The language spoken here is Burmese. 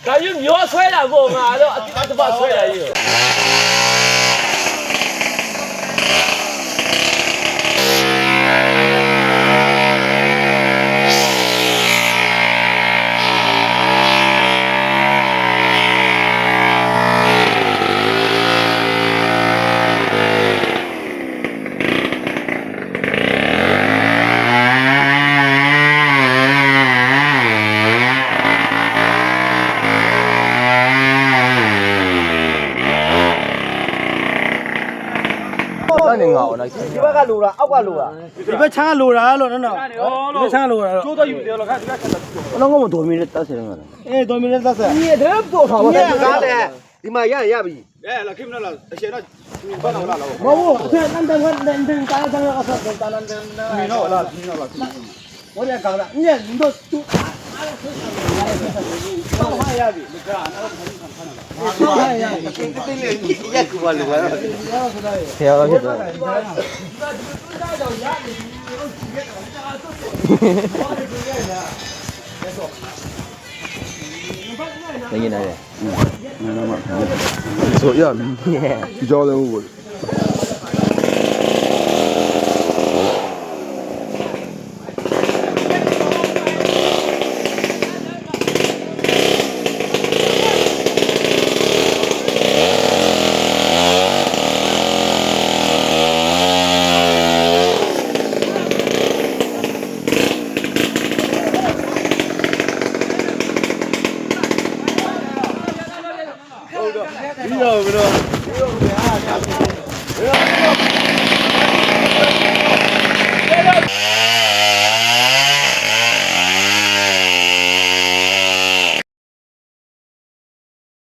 感觉苗摔了过嘛，都把摔了又。你熬那，ဒီဘက်ကလိုတာအောက်ကလိုတာဒီဘက်ချမ်းကလိုတာလို့နော်ဒီဘက်ချမ်းကလိုတာကျိုးတော့ယူတယ်လို့ခါဒီဘက်ဆက်တော့လုံးဝမတော်မီနဲ့တက်စင်ရတယ်အေးတော်မီနဲ့တက်စင်你这多少吧ကားတယ်ဒီမှာရပြီလာခင်မလားအရှေ့တော့ဘာလို့လာလို့မဟုတ်ဘူးအဲ့တန်ကားကားအဆက်တန်မင်းတော့လာမင်းတော့လာ我这刚才，你都上海也比，上海也比，对了，也够了，漂亮是吧？没给那的，那嘛，说呀，比较人物。Mira, bro.